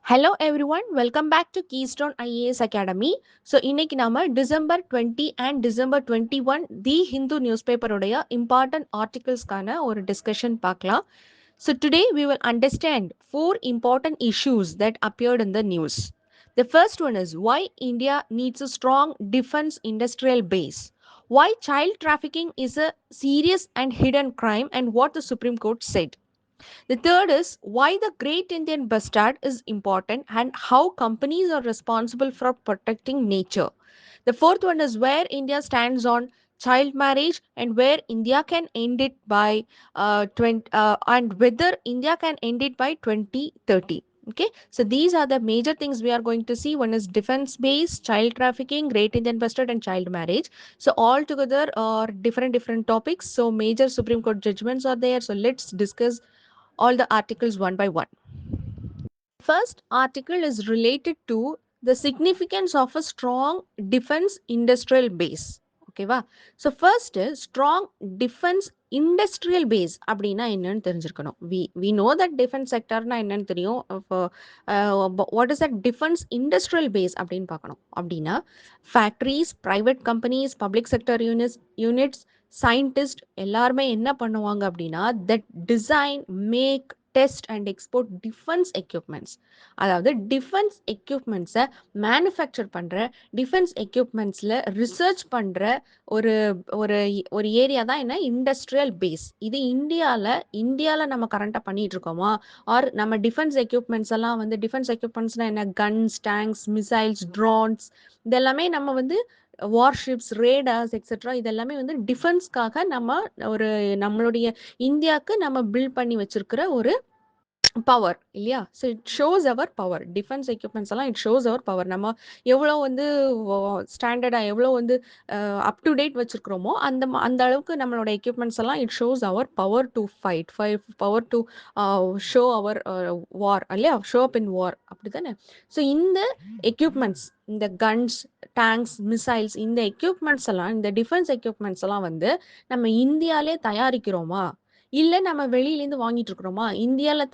Hello everyone, welcome back to Keystone IAS Academy. So இன்னைக்கு நாம December 20 and December 21 the Hindu news பேப்பருடைய important articlesக்கான ஒரு discussion பார்க்கலாம். So today we will understand four important issues that appeared in the news. The first one is why India needs a strong defense industrial base. Why child trafficking is a serious and hidden crime and what the Supreme Court said. The third is why the Great Indian Bustard is important and how companies are responsible for protecting nature. The fourth one is where India stands on child marriage and where India can end it by 20 and whether India can end it by 2030. Okay, so these are the major things we are going to see. One is defense base, child trafficking, Great Indian Bustard, and child marriage. So all together are different topics. So major Supreme Court judgments are there. So let's discuss all the articles one by one. First article is related to the significance of a strong defense industrial base. ஓகேவா? So first strong defence industrial base அப்படின்னா என்னன்னு தெரிஞ்சிருக்கணும். We know that defence செக்டர்னா என்னன்னு தெரியும். What is that defence industrial base அப்படின்னு பார்க்கணும். அப்படின்னா factories, private companies, public sector units, scientist எல்லாருமே என்ன பண்ணுவாங்க அப்படின்னா that design, make, test and export defence equipments. அதாவது டிஃபென்ஸ் எக்யூப்மெண்ட்ஸை மேனுஃபேக்சர் பண்ணுற, டிஃபென்ஸ் எக்யூப்மெண்ட்ஸில் ரிசர்ச் பண்ணுற ஒரு ஒரு ஒரு ஏரியா தான் என்ன இண்டஸ்ட்ரியல் பேஸ். இது இந்தியாவில் நம்ம கரண்ட்டாக பண்ணிட்டு இருக்கோமா? ஆர் நம்ம டிஃபென்ஸ் எக்யூப்மெண்ட்ஸ் எல்லாம் வந்து டிஃபென்ஸ் எக்யூப்மெண்ட்ஸ்னால் என்ன? கன்ஸ், டேங்க்ஸ், மிசைல்ஸ், ட்ரோன்ஸ் இதெல்லாமே நம்ம வந்து வார்ஷிப்ஸ், ரேடார்ஸ் எக்ஸெட்ரா இதெல்லாமே வந்து டிஃபென்ஸ்க்காக நம்மளுடைய இந்தியாவுக்கு நம்ம பில்ட் பண்ணி வச்சிருக்கிற ஒரு பவர் இல்லையா? So it shows our power. Defence equipments எல்லாம் இட் ஷோஸ் அவர் பவர். நம்ம எவ்வளோ வந்து ஸ்டாண்டர்டாக எவ்வளோ வந்து அப் டு டேட் வச்சுருக்கிறோமோ அந்த அளவுக்கு நம்மளோட எக்யூப்மெண்ட்ஸ் எல்லாம் it shows our power to fight, power to show our war இல்லையா? ஷோ அப் இன் வார் அப்படி தானே? ஸோ இந்த எக்யூப்மெண்ட்ஸ், இந்த கன்ஸ், டேங்க்ஸ், மிசைல்ஸ் இந்த எக்யூப்மெண்ட்ஸ் எல்லாம், இந்த டிஃபென்ஸ் எக்யூப்மெண்ட்ஸ் எல்லாம் வந்து நம்ம இந்தியாவிலே தயாரிக்கிறோமா, இல்லை நம்ம வெளியிலேருந்து வாங்கிட்டு இருக்கிறோமா? இந்தியாவில்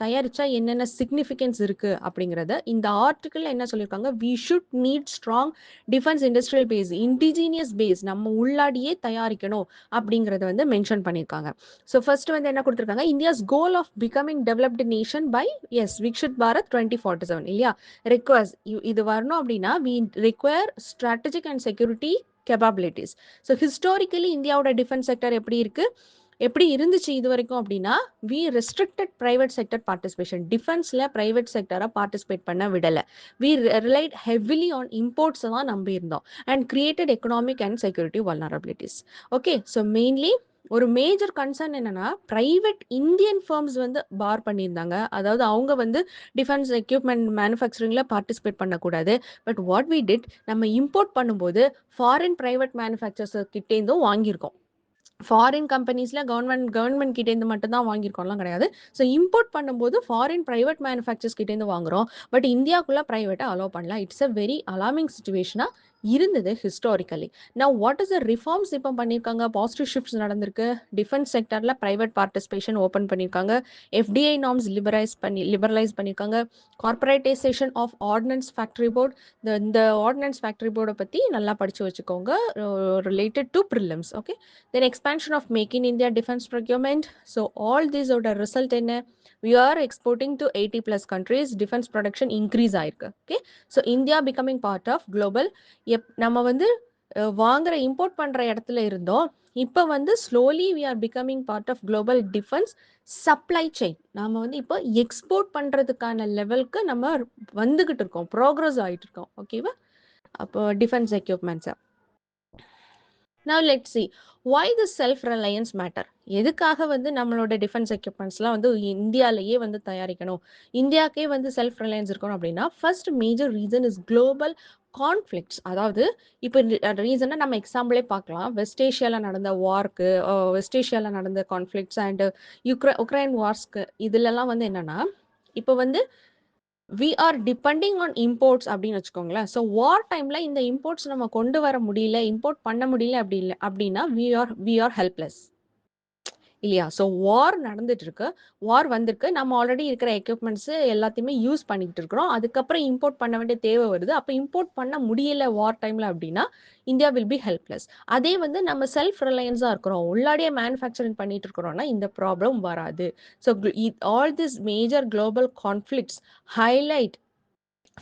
தயாரிச்சா என்னென்ன சிக்னிஃபிகன்ஸ் இருக்கு அப்படிங்கிறத இந்த ஆர்டிக்கிள் என்ன சொல்லியிருக்காங்க? We should need strong defence industrial base, indigenous base நம்ம உள்ளாடியே தயாரிக்கணும் அப்படிங்கிறத வந்து மென்ஷன் பண்ணியிருக்காங்க. ஸோ ஃபர்ஸ்ட் வந்து என்ன கொடுத்துருக்காங்க? India's goal of becoming developed nation by Viksit Bharat 2047 இல்லையா? ரெக்வயர்ஸ் இது வரணும் அப்படின்னா we require strategic and security capabilities. So historically இந்தியாவோட டிஃபென்ஸ் செக்டர் எப்படி இருக்கு, எப்படி இருந்துச்சு இது வரைக்கும் அப்படின்னா we restricted private sector participation. டிஃபென்ஸில் பிரைவேட் செக்டரை பார்ட்டிசிபேட் பண்ண விடலை. வி ரிலைட் ஹெவிலி ஆன் இம்போர்ட்ஸை தான் நம்பி இருந்தோம் and created economic and security vulnerabilities. Okay, so mainly ஒரு மேஜர் கன்சர்ன் என்னன்னா பிரைவேட் இந்தியன் ஃபர்ம்ஸ் வந்து பார் பண்ணியிருந்தாங்க. அதாவது அவங்க வந்து டிஃபென்ஸ் எக்யூப்மெண்ட் மேனுஃபேக்சரிங்கில் பார்ட்டிசிபேட் பண்ணக்கூடாது. பட் வாட் வி டிட், நம்ம இம்போர்ட் பண்ணும்போது ஃபாரின் பிரைவேட் மேனுஃபேக்சர்ஸ் கிட்டேருந்தும் வாங்கியிருக்கோம். ஃபாரின் கம்பெனிஸில் கவர்மெண்ட் கிட்டேருந்து மட்டும் தான் வாங்கியிருக்கோம்லாம் கிடையாது. ஸோ இம்போர்ட் பண்ணும்போது ஃபாரின் ப்ரைவேட் மேனுஃபேக்சர்ஸ் கிட்டேருந்து வாங்குறோம். பட் இந்தியாவுக்குள்ளே ப்ரைவேட்டை அலோவ் பண்ணலாம். இட்ஸ் அ வெரி அலார்மிங் சுச்சுவேஷனாக இருந்தது ஹிஸ்டாரிக்கலி. நான் வாட் இஸ் த ரிஃபார்ம்ஸ் இப்போ பண்ணியிருக்காங்க? பாசிட்டிவ் ஷிஃப்ட்ஸ் நடந்திருக்கு. டிஃபென்ஸ் செக்டரில் ப்ரைவேட் பார்ட்டிசிபேஷன் ஓப்பன் பண்ணியிருக்காங்க. எஃப்டிஐ நார்ம்ஸ் லிபரலைஸ் பண்ணியிருக்காங்க. Corporatisation of ordnance factory board. இந்த ஆர்டினன்ஸ் ஃபேக்ட்ரி போர்டை பற்றி நல்லா படித்து வச்சுக்கோங்க, related to prelims. Okay, then expansion of Make in India defense procurement. So all these are the result in we are exporting to 80 plus countries. Defense production increase ஆயிருக்கு. Okay, so India becoming part of global. நம்ம வந்து வாங்குற import பண்ற இடத்துல இருந்தோம், இப்போ வந்து slowly we are becoming part of global defense supply chain. நாம வந்து இப்போ எக்ஸ்போர்ட் பண்றதுக்கான லெவலுக்கு நம்ம வந்துகிட்டு இருக்கோம், ப்ரோக்ரஸ் ஆயிட்டு இருக்கோம். ஓகேவா? அப்போ defence equipments. Now let's see why the self reliance matter. எதுக்காக வந்து நம்மளோட டிஃபென்ஸ் எக்யூப்மெண்ட்ஸ்லாம் வந்து இந்தியாவிலேயே வந்து தயாரிக்கணும், இந்தியாவுக்கே வந்து செல்ஃப் ரிலையன்ஸ் இருக்கணும் அப்படின்னா first major reason is global conflicts. அதாவது இப்போ ரீசனாக நம்ம எக்ஸாம்பிளே பார்க்கலாம். வெஸ்ட் ஏஷியாவில் நடந்த வார்க்கு, வெஸ்ட் ஏஷியாவில் நடந்த கான்ஃப்ளிக்ட்ஸ் அண்ட் உக்ரைன் வார்ஸ்க்கு இதுலலாம் வந்து என்னன்னா இப்போ வந்து we are depending on imports அப்படின்னு வச்சுக்கோங்களேன். ஸோ வார் டைம்ல இந்த இம்போர்ட்ஸ் நம்ம கொண்டு வர முடியல, இம்போர்ட் பண்ண முடியல அப்படின்னா we are helpless. இல்லையா? ஸோ வார் நடந்துட்டு இருக்கு. வார் வந்திருக்கு. நம்ம ஆல்ரெடி இருக்கிற எக்யூப்மெண்ட்ஸ் எல்லாத்தையுமே யூஸ் பண்ணிக்கிட்டு இருக்கிறோம். அதுக்கப்புறம் இம்போர்ட் பண்ண வேண்டிய தேவை வருது. அப்ப இம்போர்ட் பண்ண முடியல வார் டைம்ல அப்படின்னா, இந்தியா வில் பி ஹெல்ப்லெஸ். அதே வந்து நம்ம செல்ஃப் ரிலையன்ஸா இருக்கிறோம். உள்ளாடியே மேனுஃபேக்சரிங் பண்ணிட்டு இருக்கிறோம்னா இந்த ப்ராப்ளம் வராது. So all this major global conflicts highlight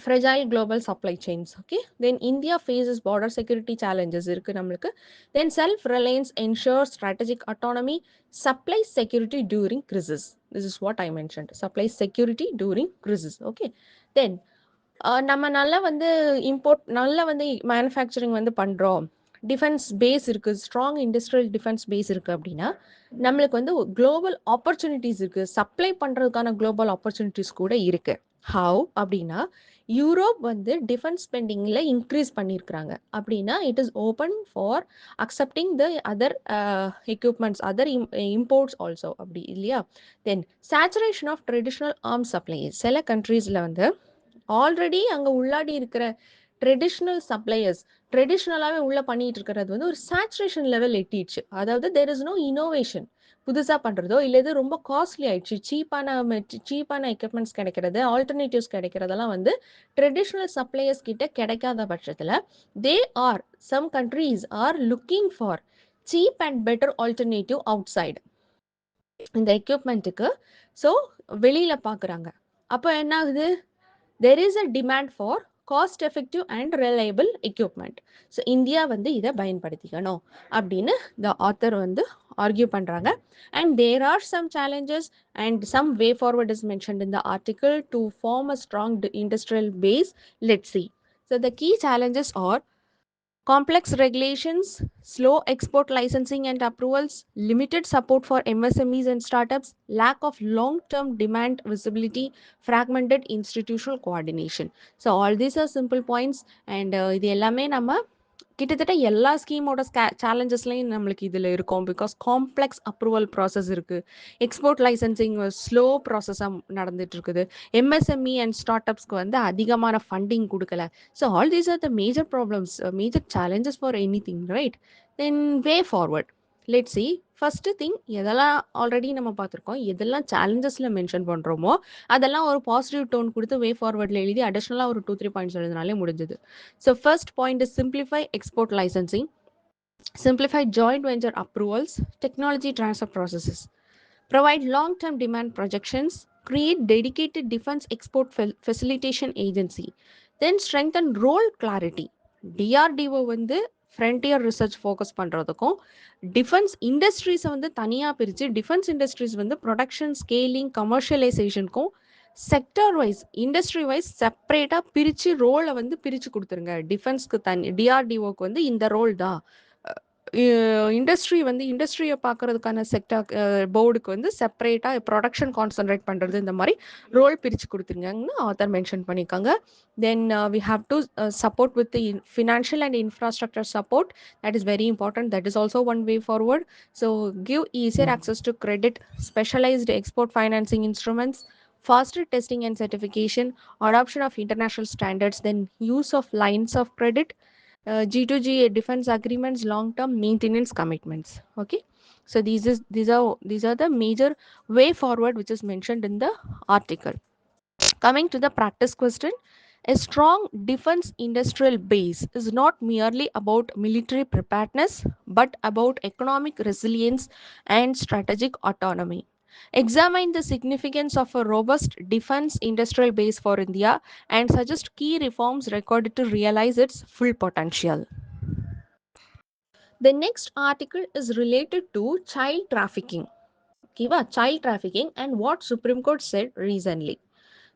fragile global supply chains. Okay, then India faces border security challenges இருக்கு நம்மளுக்கு. Then self reliance ensures strategic autonomy, supply security during crisis. This is what I mentioned, supply security during crisis. Okay, then நம்ம நல்லா வந்து import நல்லா வந்து manufacturing வந்து பண்ணுறோம், defence base இருக்குது, ஸ்ட்ராங் இண்டஸ்ட்ரியல் டிஃபென்ஸ் பேஸ் இருக்குது அப்படின்னா நம்மளுக்கு வந்து குளோபல் ஆப்பர்ச்சுனிட்டிஸ் இருக்குது, சப்ளை பண்ணுறதுக்கான குளோபல் ஆப்பர்ச்சுனிட்டிஸ் கூட இருக்குது. ஹவ் அப்படின்னா யூரோப் வந்து டிஃபென்ஸ் ஸ்பெண்டிங்கில் இன்க்ரீஸ் பண்ணியிருக்கிறாங்க அப்படின்னா it is open for accepting the other equipments, other imports also, அப்படி இல்லையா? Then saturation of traditional arm supply, சில கண்ட்ரீஸில் வந்து ஆல்ரெடி அங்கே உள்ளாடி இருக்கிற ட்ரெடிஷ்னல் சப்ளையர்ஸ் ட்ரெடிஷ்னலாகவே உள்ள பண்ணிட்டு இருக்கிறது வந்து ஒரு சேச்சுரேஷன் லெவல் எட்டிடுச்சு. அதாவது தெர் இஸ் நோ இனோவேஷன், புதுசாக பண்ணுறதோ இல்லை இது ரொம்ப காஸ்ட்லி ஆயிடுச்சு, சீப்பான எக்யூப்மெண்ட்ஸ் கிடைக்கிறது, ஆல்டர்னேட்டிவ்ஸ் கிடைக்கிறதெல்லாம் வந்து ட்ரெடிஷ்னல் சப்ளையர்ஸ் கிட்ட கிடைக்காத பட்சத்தில் they are some countries are looking for cheap and better alternative outside இந்த எக்யூப்மெண்ட்டுக்கு. ஸோ வெளியில் பார்க்குறாங்க. அப்போ என்ன ஆகுது? there is a demand for cost effective and reliable equipment. So India வந்து இதை பயன்படுத்திக்கணும் அப்படின்னு the author வந்து argue பண்ணுறாங்க. And there are some challenges and some way forward is mentioned in the article to form a strong industrial base. Let's see. So the key challenges are complex regulations, slow export licensing and approvals, limited support for MSMEs and startups, lack of long-term demand visibility, fragmented institutional coordination. So all these are simple points and இது எல்லாமே நம்ம கிட்டத்தட்ட எல்லா ஸ்கீமோட சேலஞ்சஸ்லையும் நம்மளுக்கு இதில் இருக்கும். Because complex approval process இருக்குது, export licensing slow ப்ராசஸாக நடந்துட்டு இருக்குது, எம்எஸ்எம்இ அண்ட் ஸ்டார்ட் அப்ஸ்க்கு வந்து அதிகமான ஃபண்டிங் கொடுக்கல. So all these are the major problems, major challenges for any thing, right? Then way forward, let see. First thing, எதெல்லாம் already நம்ம பார்த்துருக்கோம், எதெல்லாம் சேலஞ்சஸில் மென்ஷன் பண்ணுறோமோ அதெல்லாம் ஒரு பாசிட்டிவ் டோன் கொடுத்து வே ஃபார்வர்டில் எழுதி அடிஷ்னலாக ஒரு 2-3 பாயிண்ட்ஸ் எழுதினாலே முடிஞ்சது. So first point is simplify export licensing, simplify joint venture approvals, technology transfer processes, provide long-term demand projections, create dedicated defense export facilitation agency, then strengthen role clarity. DRDO வந்து frontier research focus பண்ணுறதுக்கும் defence இண்டஸ்ட்ரீஸை வந்து தனியாக பிரித்து defence industries வந்து production scaling கமர்ஷியலைசேஷனுக்கும் sector wise industry wise செப்பரேட்டாக பிரித்து ரோலை வந்து பிரித்து கொடுத்துருங்க. டிஃபென்ஸ்க்கு தனி, டிஆர்டிஓக்கு வந்து இந்த ரோல் தான், இண்டஸ்ட்ரி வந்து இண்டஸ்ட்ரியை பார்க்கறதுக்கான செக்டர் போர்டுக்கு வந்து செப்பரேட்டாக ப்ரொடக்ஷன் கான்சன்ட்ரேட் பண்ணுறது, இந்த மாதிரி ரோல் பிரித்து கொடுத்துருங்கன்னு ஆத்தர் மென்ஷன் பண்ணியிருக்காங்க. Then we have to support with financial and infrastructure support, that is very important, that is also one way forward. So give easier access to credit, specialized export financing instruments, faster testing and certification, adoption of international standards, then use of lines of credit, G2G defense agreements, long-term maintenance commitments. Okay, so these are the major way forward which is mentioned in the article. Coming to the practice question, a strong defense industrial base is not merely about military preparedness but about economic resilience and strategic autonomy. Examine the significance of a robust defense industrial base for India and suggest key reforms required to realize its full potential. The next article is related to child trafficking. Okay, child trafficking and what Supreme Court said recently.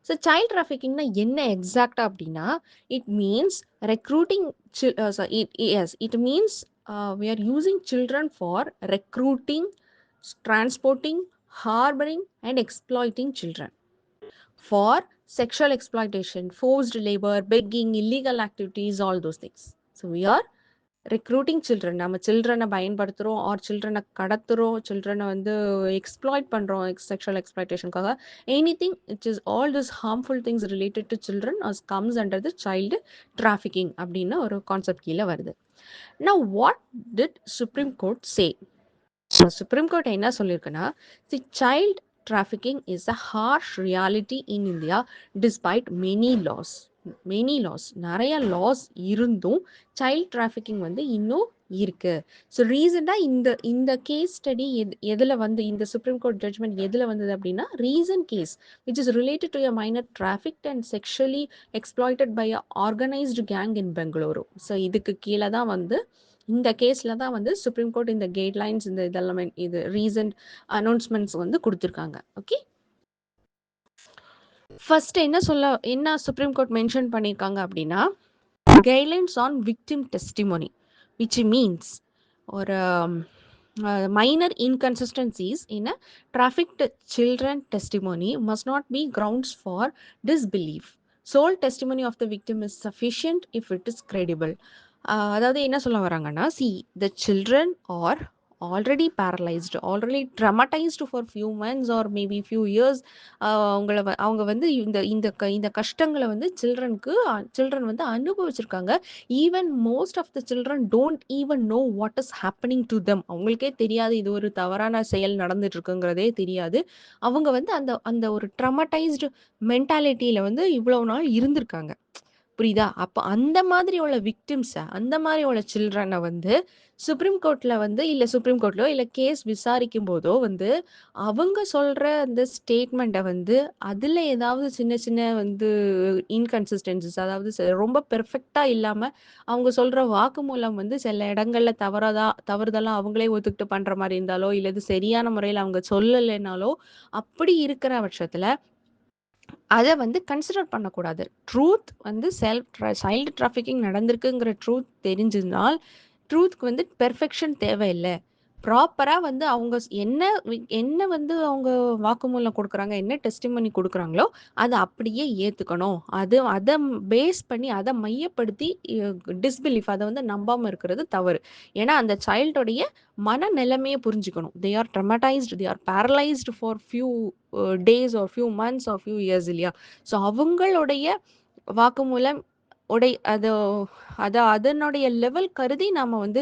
So child ட்ராஃபிக்கிங்னா என்ன எக்ஸாக்டாக அப்படின்னா, it means recruiting it means we are using children for recruiting, transporting, harboring and exploiting children for sexual exploitation, forced labor, begging, illegal activities, all those things. So we are recruiting children, நம்ம சில்ட்ரனை பயன்படுத்துகிறோம் R சில்ட்ரனை கடத்துகிறோம், சில்ட்ரனை வந்து exploit பண்ணுறோம் sexual எக்ஸ்ப்ளாய்டேஷனுக்காக. Any thing it is all this harmful things related to children as comes under the child trafficking அப்படின்னு ஒரு concept கீழே வருது. Now what did Supreme Court say? Supreme Court என்ன சொல்லியிருக்குன்னா, the child trafficking is a harsh reality in India despite many laws நிறைய loss இருந்தும் child trafficking வந்து இன்னும் இருக்கு. ஸோ ரீசெண்டாக இந்த இந்த கேஸ் ஸ்டடி எதில் வந்து இந்த சுப்ரீம் கோர்ட் ஜட்மெண்ட் எதில் வந்தது அப்படின்னா, recent case which is related to a minor trafficked and sexually exploited by a organised gang in Bengaluru. So இதுக்கு கீழே தான் வந்து இந்த கேஸில் தான் வந்து சுப்ரீம் கோர்ட் இந்த கைட்லைன்ஸ் இந்த இதெல்லாம் இது ரீசன்ட் அனௌன்ஸ்மெண்ட்ஸ் வந்து கொடுத்துருக்காங்க. ஓகே, ஃபர்ஸ்ட் என்ன சுப்ரீம் கோர்ட் மென்ஷன் பண்ணியிருக்காங்க அப்படின்னா, guidelines on victim testimony which means ஒரு minor inconsistencies in a trafficked children testimony must not be grounds for disbelief. Sole testimony of the victim is sufficient if it is credible. அதாவது என்ன சொல்ல வராங்கன்னா, see the children are already paralyzed, already traumatized for few months or maybe few years. அவங்க வந்து இந்த கஷ்டங்களை வந்து children வந்து அனுபவிச்சிருக்காங்க. Even most of the children don't even know what is happening to them. அவங்களுக்கே தெரியாது இது ஒரு தவறான செயல் நடந்துட்டு இருக்குங்கிறதே தெரியாது. அவங்க வந்து அந்த அந்த ஒரு ட்ரமடைஸ்டு மென்டாலிட்டியில வந்து இவ்வளவு நாள் இருந்திருக்காங்க. புரியுதா? அப்போ அந்த மாதிரி உள்ள விக்டிம்ஸை, அந்த மாதிரி உள்ள சில்ட்ரனை வந்து சுப்ரீம் கோர்ட்டில் வந்து சுப்ரீம் கோர்ட்லோ இல்லை கேஸ் விசாரிக்கும் போதோ வந்து அவங்க சொல்கிற அந்த ஸ்டேட்மெண்ட்டை வந்து அதில் ஏதாவது சின்ன சின்ன வந்து இன்கன்சிஸ்டன்சிஸ், அதாவது ரொம்ப பெர்ஃபெக்டாக இல்லாமல் அவங்க சொல்கிற வாக்குமூலம் வந்து சில இடங்களில் தவறுதலாக அவங்களே ஒத்துக்கிட்டு பண்ணுற மாதிரி இருந்தாலோ, இல்லை இது சரியான முறையில் அவங்க சொல்லலைனாலோ, அப்படி இருக்கிற பட்சத்தில் அதை வந்து கன்சிடர் பண்ணக்கூடாது. ட்ரூத் வந்து சைல்டு டிராஃபிக்கிங் நடந்திருக்குங்கிற ட்ரூத் தெரிஞ்சதுனால் ட்ரூத்க்கு வந்து பெர்ஃபெக்ஷன் தேவையில்லை. ப்ராப்பராக வந்து அவங்க என்ன வந்து அவங்க வாக்குமூலம் கொடுக்குறாங்க, என்ன டெஸ்டிமனி கொடுக்குறாங்களோ அதை அப்படியே ஏற்றுக்கணும். அதை பேஸ் பண்ணி அதை மையப்படுத்தி டிஸ்பிலீஃப் அதை வந்து நம்பாமல் இருக்கிறது தவறு. ஏன்னா அந்த சைல்டோடைய மனநிலைமையை புரிஞ்சுக்கணும். They are traumatised, they are paralysed for few days or few months or few years இல்லையா? ஸோ அவங்களுடைய வாக்குமூலம் அது அதனுடைய லெவல் கருதி நம்ம வந்து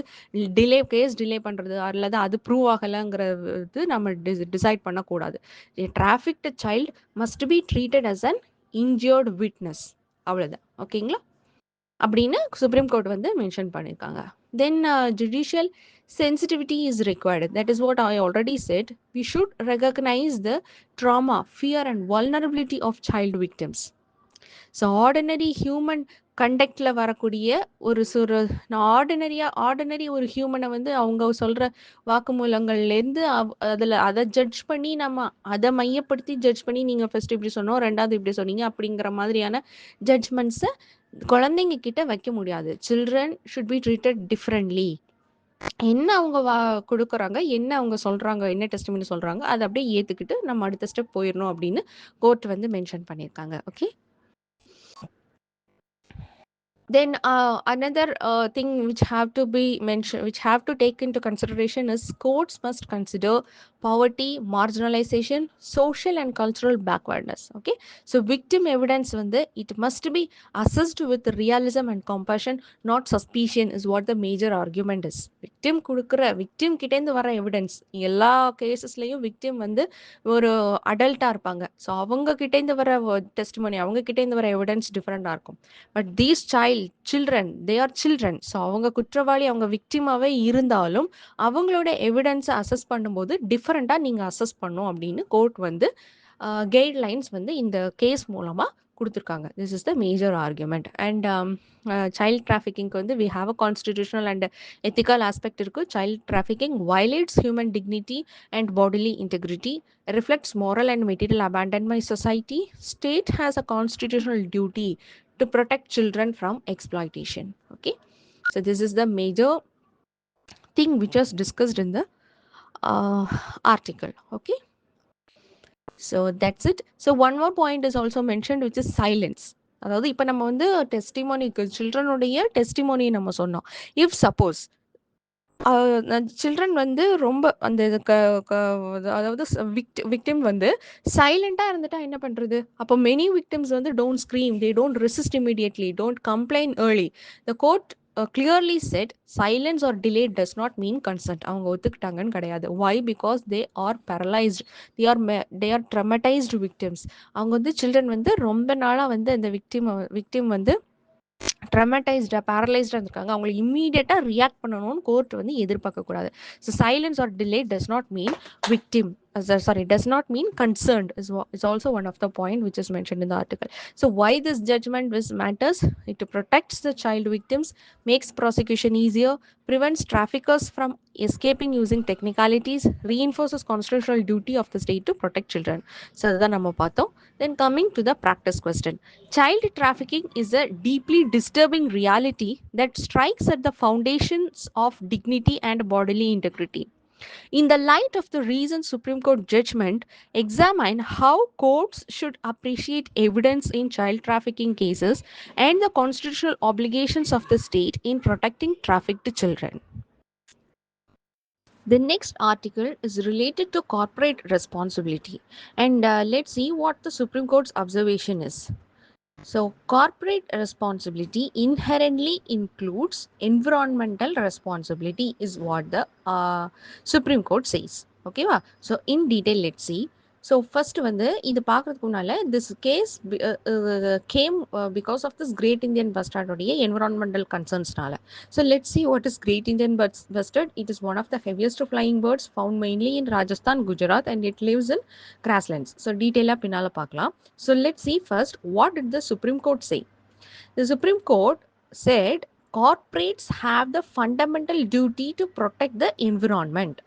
கேஸ் டிலே பண்ணுறது அல்லது அது ப்ரூவ் ஆகலைங்கிறது நம்ம டிசைட் பண்ணக்கூடாது. Trafficked child must be treated as an injured witness. அவ்வளோதான். ஓகேங்களா? அப்படின்னு சுப்ரீம் கோர்ட் வந்து மென்ஷன் பண்ணியிருக்காங்க. Then judicial sensitivity is required. That is what I already said. We should recognize the trauma, fear and vulnerability of child victims. So ordinary human கண்டக்டில் வரக்கூடிய ordinary ஒரு ஹியூமனை வந்து அவங்க சொல்கிற வாக்குமூலங்கள்லேருந்து அதை ஜட்ஜ் பண்ணி நம்ம அதை மையப்படுத்தி ஜட்ஜ் பண்ணி நீங்கள் ஃபர்ஸ்ட் இப்படி சொன்னோம், ரெண்டாவது இப்படி சொன்னீங்க அப்படிங்கிற மாதிரியான ஜட்ஜ்மெண்ட்ஸை குழந்தைங்க கிட்ட வைக்க முடியாது. Children should be treated differently. என்ன அவங்க கொடுக்குறாங்க, என்ன அவங்க சொல்கிறாங்க, என்ன டெஸ்டிமனி சொல்கிறாங்க, அதை அப்படியே ஏற்றுக்கிட்டு நம்ம அடுத்த ஸ்டெப் போயிடணும் அப்படின்னு கோர்ட் வந்து மென்ஷன் பண்ணியிருக்காங்க. Okay, then another thing which have to be mentioned, which have to take into consideration is courts must consider poverty, marginalization, social and cultural backwardness. Okay, so victim evidence வந்து it must be assessed with realism and compassion, not suspicion is what the major argument is. victim கிட்டேருந்து வர evidence எல்லா கேசஸ்லையும் victim வந்து ஒரு அடல்ட்டாக இருப்பாங்க. So அவங்க கிட்டேருந்து வர டெஸ்டிமோனி, அவங்க கிட்டேருந்து வர எவிடன்ஸ் டிஃப்ரெண்டாக இருக்கும். But these children they are children. So அவங்க குற்றவாளி, அவங்க விக்டிமாவே இருந்தாலும் அவங்களோட எவிடன்ஸை அசஸ் பண்ணும்போது டிஃப்ரெண்ட்டாக நீங்கள் அசஸ் பண்ணும் அப்படின்னு கோர்ட் வந்து கைட்லைன்ஸ் வந்து இந்த கேஸ் மூலமாக கொடுத்துருக்காங்க. This is the major argument. And child டிராஃபிக்கிங்க்கு வந்து we have a constitutional and ethical aspect இருக்குது. Child trafficking violates human dignity and bodily integrity, reflects moral and material abandonment by society. State has a constitutional duty to protect children from exploitation. Okay, so this is the major thing which was discussed in the article. Okay, so that's it. So one more point is also mentioned, which is silence. அதாவது இப்போ நம்ம வந்து டெஸ்டிமோனிக்கு சில்ட்ரனுடைய testimony நம்ம சொன்னோம். If suppose children வந்து ரொம்ப அந்த அதாவது விக்டிம் வந்து சைலண்டாக இருந்துட்டா என்ன பண்ணுறது? அப்போ மெனி விக்டிம்ஸ் வந்து don't scream, they don't resist immediately, don't complain early. The court clearly said silence or delay does not mean consent. அவங்க ஒத்துக்கிட்டாங்கன்னு கிடையாது. Why? Because they are paralyzed. They are traumatized victims. அவங்க வந்து children வந்து ரொம்ப நாளா வந்து அந்த victim வந்து ட்ரமடைஸ்டா பேரலைஸ்டா இருந்திருக்காங்க. அவங்கள இம்மீடியட்டா ரியாக்ட் பண்ணணும்னு கோர்ட் வந்து எதிர்பார்க்கக்கூடாது. So silence or delay does not mean victim, sorry, does not mean concerned is also one of the point which is mentioned in the article. So why this judgment matters? It protects the child victims, makes prosecution easier, prevents traffickers from escaping using technicalities, reinforces constitutional duty of the state to protect children. So அதுதான் நம்ம பார்த்தோம். Then coming to the practice question. Child trafficking is a deeply disturbing reality that strikes at the foundations of dignity and bodily integrity. In the light of the recent Supreme Court judgment, examine how courts should appreciate evidence in child trafficking cases and the constitutional obligations of the state in protecting trafficked children. The next article is related to corporate responsibility, and let's see what the Supreme Court's observation is. So, corporate responsibility inherently includes environmental responsibility, is what the Supreme Court says. Okay, va? So, in detail, let's see. So, first, வந்து இது பார்க்கறதுக்கு முன்னால this case came because of this Great Indian Bustard உடைய environmental concernsனால. So, let's see what is Great Indian Bustard. It is one of the heaviest flying birds found mainly in Rajasthan, Gujarat, and it lives in grasslands. So, detail பின்னால பார்க்கலாம். So let's see first what did the Supreme Court say. The Supreme Court said corporates have the fundamental duty to protect the environment.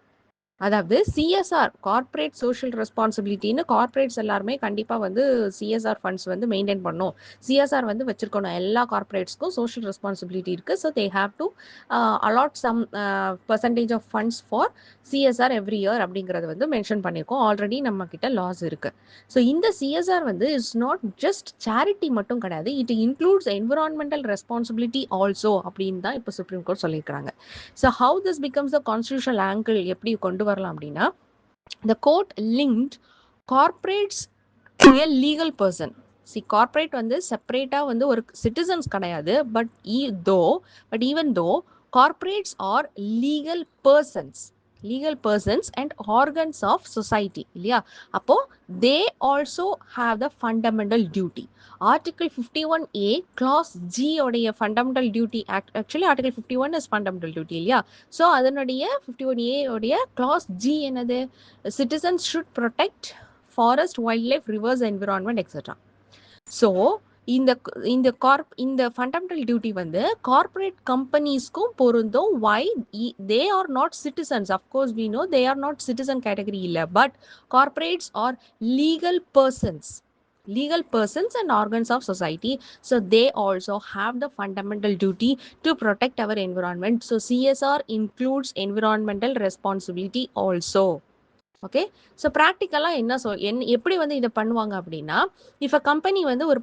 அதாவது CSR corporate social ரெஸ்பான்சிபிலிட்டின்னு corporates எல்லாருமே கண்டிப்பாக வந்து CSR funds வந்து maintain பண்ணும், CSR வந்து வச்சிருக்கணும். எல்லா கார்ப்பரேட்ஸ்க்கும் சோஷியல் ரெஸ்பான்சிபிலிட்டி இருக்குது. So they have to allot some percentage of funds for CSR every year அப்படிங்கிறது வந்து மென்ஷன் பண்ணியிருக்கோம். ஆல்ரெடி நம்ம கிட்ட லாஸ் இருக்குது. ஸோ இந்த சிஎஸ்ஆர் வந்து இட்ஸ் நாட் ஜஸ்ட் சேரிட்டி மட்டும் கிடையாது, it includes environmental responsibility also அப்படின்னு தான் இப்போ சுப்ரீம் கோர்ட் சொல்லியிருக்கிறாங்க. So how this becomes the constitutional angle எப்படி கொண்டு வரலாம் அப்படின்னா, the court linked corporates to a legal person. See, corporate வந்து செப்பரேட்டா வந்து ஒரு சிட்டிசன்ஸ் கிடையாது. But even though corporates are legal persons and organs of society இல்லையா? அப்போ they also have the fundamental duty. Article 51A clause G உடைய fundamental duty, actually article 51 is fundamental duty இல்லையா? So அதனுடைய 51A உடைய clause G என்னது? Citizens should protect forest, wildlife, rivers, environment, etc. So இந்த fundamental duty வந்து corporate கம்பெனிஸ்க்கும் பொருந்தும். Why? They are not citizens. Of course we know they are not citizen category இல்லை, but corporates are legal persons and organs of society. So they also have the fundamental duty to protect our environment. So CSR includes environmental responsibility also. Okay, so ப்ராக்டிக்கலாக எப்படி வந்து இதை பண்ணுவாங்க அப்படின்னா, if a company வந்து ஒரு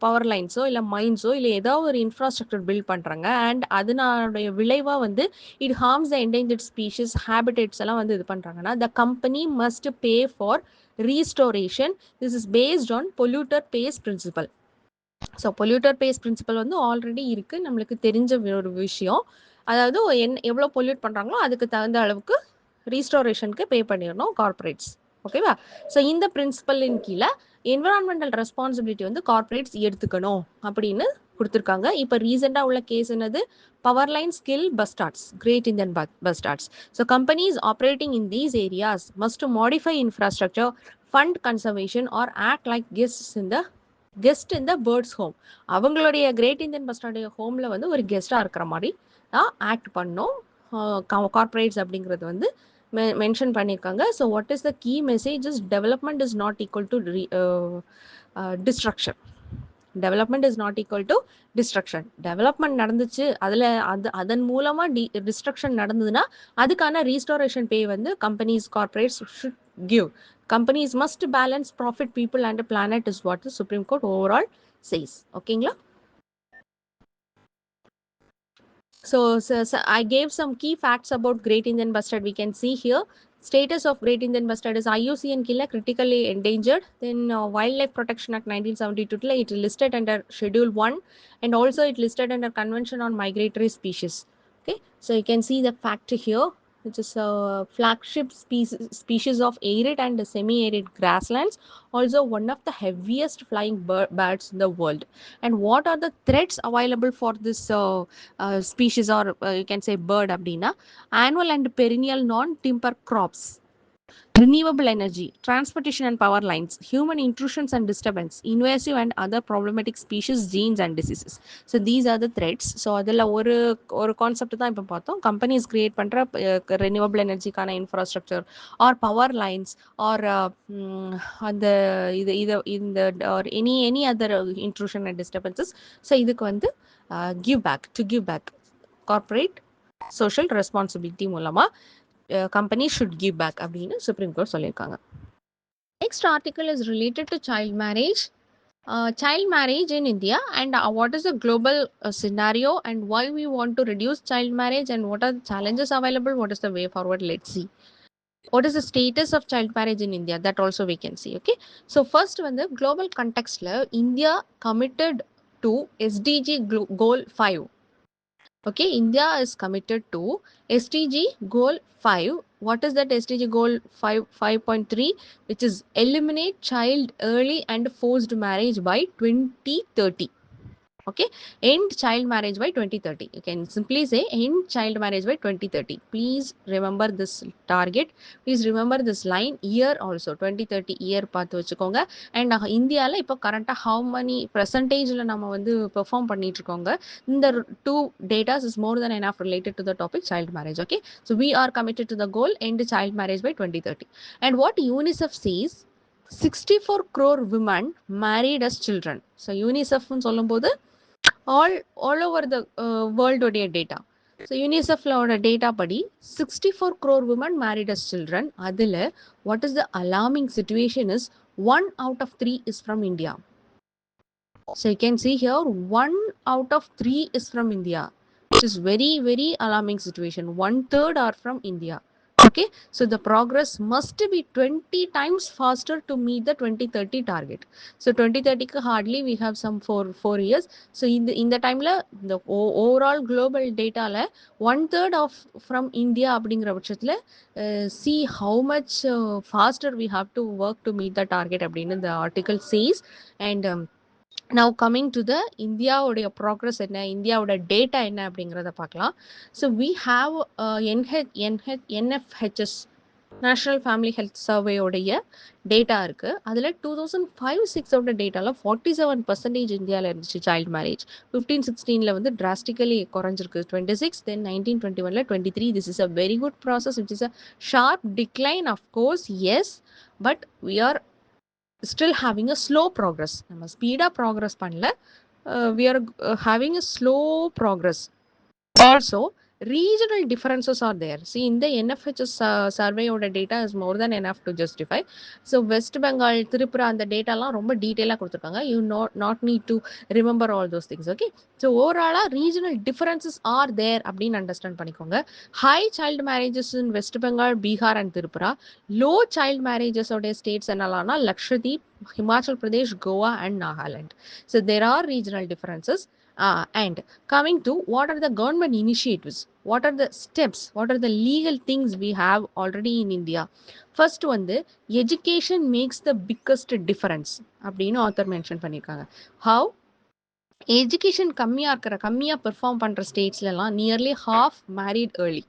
power லைன்ஸோ இல்லை மைன்ஸோ இல்லை ஏதோ ஒரு இன்ஃப்ராஸ்ட்ரக்சர் பில்ட் பண்ணுறாங்க அண்ட் அதனுடைய விளைவாக வந்து it harms the endangered species habitats எல்லாம் வந்து இது பண்ணுறாங்கன்னா, the company must pay for restoration. This is based on polluter pays principle. So polluter pays principle வந்து ஆல்ரெடி இருக்குது, நம்மளுக்கு தெரிஞ்ச ஒரு விஷயம். அதாவது எவ்வளோ பொல்யூட் பண்ணுறாங்களோ அதுக்கு தகுந்த அளவுக்கு ரீஸ்டோரேஷனுக்கு பே பண்ணிடணும் கார்ப்பரேட்ஸ். ஓகேவா? ஸோ இந்த பிரின்சிபலின் கீழே என்விரான்மெண்டல் ரெஸ்பான்சிபிலிட்டி வந்து கார்ப்பரேட்ஸ் எடுத்துக்கணும் அப்படின்னு கொடுத்துருக்காங்க. இப்போ ரீசெண்டாக உள்ள கேஸ் என்னது? Power line skill bustards, great Indian bustards. So companies operating in these areas must modify infrastructure, fund conservation or act like guest in the birds home. அவங்களுடைய கிரேட் இந்தியன் பஸ்டார்டைய ஹோமில் வந்து ஒரு கெஸ்ட்டாக இருக்கிற மாதிரி தான் ஆக்ட் பண்ணோம் கார்ப்பரேட்ஸ் அப்படிங்கிறது வந்து மென்ஷன் பண்ணியிருக்காங்க. So what is the key message is development is not equal to destruction. Development is not equal to destruction. Development நடந்துச்சு, அதன் மூலமாக டிஸ்ட்ரக்ஷன் நடந்ததுன்னா அதுக்கான ரீஸ்டோரேஷன் பே வந்து companies, corporates should give. Companies must balance profit, people and planet is what the Supreme Court overall says. ஓகேங்களா? So I gave some key facts about Great Indian Bustard. We can see here Status of Great Indian Bustard is IUCN killer critically endangered. Then Wildlife Protection Act 1972 it listed under Schedule 1, and also it listed under Convention on Migratory Species. Okay, so you can see the fact here, which is a flagship species of arid and semi-arid grasslands, also one of the heaviest flying birds in the world. And what are the threats available for this species, or you can say bird abdina? Annual and perennial non-timber crops, renewable energy, transportation and power lines, human intrusions and disturbance, invasive and other problematic species, genes and diseases. So these are the threats. So அதில் ஒரு concept தான் இப்போ பார்த்தோம். Companies create பண்ணுற renewable எனர்ஜிக்கான infrastructure or power lines or அந்த இந்த or any other intrusion and disturbances. So இதுக்கு வந்து give back corporate social responsibility மூலமாக companies should give back அப்படின்னு சுப்ரீம் கோர்ட் சொல்லியிருக்காங்க. Next article is related to child marriage. Child marriage in India, and what is the global scenario, and why we want to reduce child marriage, and what are the challenges available, what is the way forward. Let's see what is the status of child marriage in India, that also we can see. Okay, so first when the global context la India committed to SDG goal 5. Okay, India is committed to SDG goal 5. What is that SDG goal 5.3, which is eliminate child early and forced marriage by 2030. Okay, end child marriage by 2030. You can simply say end child marriage by 2030. Please remember this target, please remember this line, year also 2030 year பார்த்து வச்சுக்கோங்க. And இந்தியாவில் இப்போ கரண்ட்டாக how many percentageல நம்ம வந்து perform பண்ணிட்டு இருக்கோங்க. இந்த two data is more than enough related to the topic child marriage. Okay, so we are committed to the goal end child marriage by 2030. And what UNICEF says, 64 crore women married as children. So UNICEF சொல்லும்போது all over the world உடைய data. So UNICEF-லோட data படி 64 crore women married as children. அதில் what is the alarming situation is 1 out of 3 is from India. So you can see here 1 out of 3 is from India, which is very very alarming situation. 1/3 are from India. Okay, so the progress must be 20 times faster to meet the 2030 target. So 2030 க்கு hardly we have some 4 years. So இந்த டைம்ல the overall global dataல 1/3 of from India அப்படிங்கிற பட்சத்தில் see how much faster we have to work to meet the target அப்படின்னு the article says. And now coming to the இந்தியாவுடைய progress என்ன, இந்தியாவோட data என்ன அப்படிங்கிறத பார்க்கலாம். So we have NFHS national family health சர்வேயோடைய டேட்டா இருக்குது. அதில் 2005-06 டேட்டாவில் 47% இந்தியாவில் இருந்துச்சு சைல்டு மேரேஜ். 15-16 வந்து டிராஸ்டிக்கலி குறைஞ்சிருக்கு 26, then 19-21 23. This is a very good process, which is a sharp decline. Of course yes, but we are still having a slow progress. நம்ம ஸ்பீடாக ப்ராக்ரஸ் பண்ணல, we are having a slow progress. Also regional differences are there. See, in the NFHS survey oda data is more than enough to justify. So West Bengal, Tripura and the data la romba detail ah கொடுத்திருக்காங்க. You not need to remember all those things. Okay, so overall regional differences are there அப்படின்னு understand பண்ணிக்கோங்க. High child marriages in West Bengal, Bihar and Tripura. Low child marriages oda states என்னலாம்னா Lakshadweep, Himachal Pradesh, Goa and Nagaland. So there are regional differences. And coming to what are the government initiatives, what are the steps, what are the legal things we have already in India. First வந்து education makes the biggest difference அப்படின்னு author mention பண்ணியிருக்காங்க. How education கம்மியாக perform பண்ணுற ஸ்டேட்ஸ்லாம் nearly half married early.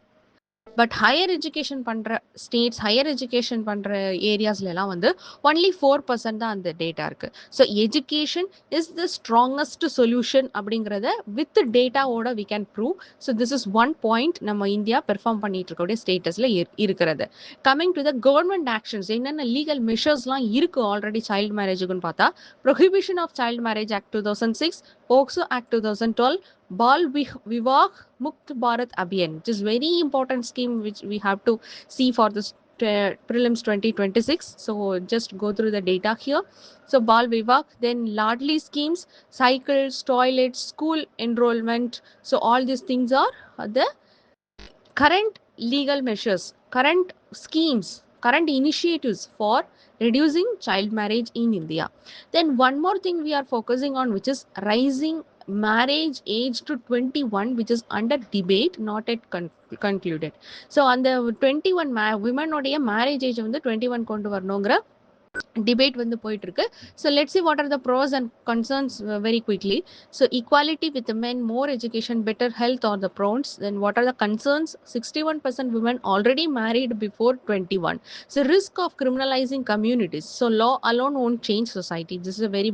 But higher education பண்ணுற states, higher education பண்ணுற ஏரியாஸ்லாம் வந்து ஒன்லி 4% தான் அந்த டேட்டா இருக்குது. So education is the strongest solution அப்படிங்கிறத வித் டேட்டாவோட we can prove. So this is one point நம்ம இந்தியா பெர்ஃபார்ம் பண்ணிட்டு இருக்கக்கூடிய ஸ்டேட்டஸில் இருக்கிறது. Coming to the government actions, என்னென்ன லீகல் மெஷர்ஸ்லாம் இருக்குது ஆல்ரெடி சைல்டு மேரேஜுக்குன்னு பார்த்தா, prohibition of child marriage act 2006, POCSO Act 2012, Bal Vivah Mukt Bharat Abhiyan, which is very important scheme which we have to see for this prelims 2026. So just go through the data here. So Bal Vivah, then Ladli schemes, cycles, toilets, school enrollment. So all these things are the current legal measures current schemes, current initiatives for reducing child marriage in India. Then one more thing we are focusing on, which is rising marriage age to 21, which is under debate, not yet concluded. So on the 21 women உடைய marriage age வந்து 21 கொண்டு வரணுங்கிற debate வந்து போயிட்டு இருக்கு. So let's see what are the pros and concerns very quickly. So equality with the men, more education, better health are the pros. Then what are the concerns? 61% women already married before 21. So risk of criminalizing communities. So law alone won't change society. This is a very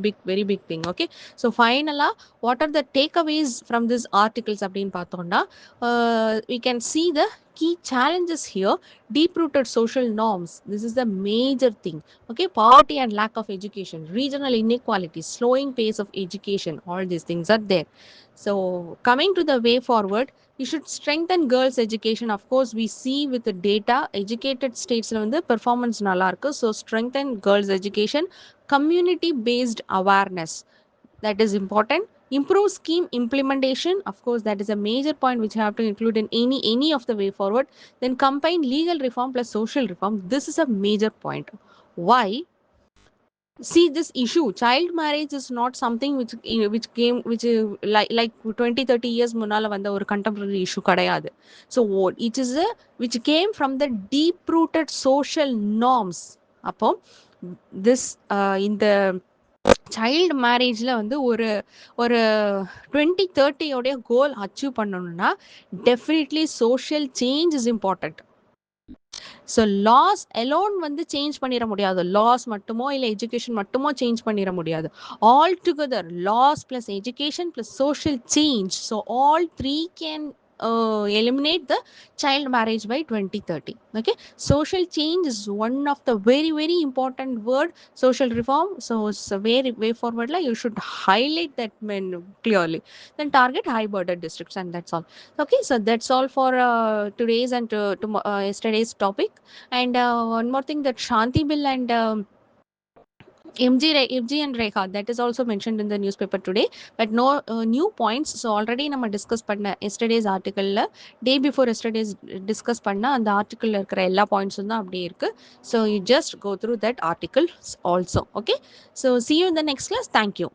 big thing. Okay. So finally, what are the takeaways from these articles அப்படின்னு பார்த்தோம்னா, we can see the key challenges here. Deep rooted social norms, this is the major thing. Okay, poverty and lack of education, regional inequalities, slowing pace of education, all these things are there. So coming to the way forward, we should strengthen girls education. Of course, we see with the data educated states la வந்து performance நல்லா இருக்கு. So strengthen girls education, community based awareness, that is important. Improve scheme implementation, of course that is a major point which you have to include in any of the way forward. Then combine legal reform plus social reform, this is a major point. Why? See, this issue child marriage is not something which came which like 20-30 years முன்னால வந்த ஒரு contemporary issue கிடையாது. So what it is a which came from the deep rooted social norms. அப்போ this இந்த child மேரேஜில் வந்து ஒரு ஒரு 2030 கோல் அச்சீவ் பண்ணணும்னா definitely social change is important. So laws alone வந்து சேஞ்ச் பண்ணிட முடியாது. லாஸ் மட்டுமோ இல்லை எஜுகேஷன் மட்டுமோ சேஞ்ச் பண்ணிட முடியாது. All together laws plus education plus social change, so all three can eliminate the child marriage by 2030. Okay, social change is one of the very important word. Social reform, so it's a way forward la you should highlight that clearly. Then target high border districts, and that's all. Okay, so that's all for today's and yesterday's topic. And one more thing, that Shanti bill and MG and Rekha, that is also mentioned in the newspaper today, but no new points. So already நம்ம discuss பண்ண yesterday's article ல day before yesterday's discuss பண்ண அந்த article ல இருக்கிற எல்லா points தான் அப்படியே இருக்கு. So you just go through that article also. Okay, so see you in the next class. Thank you.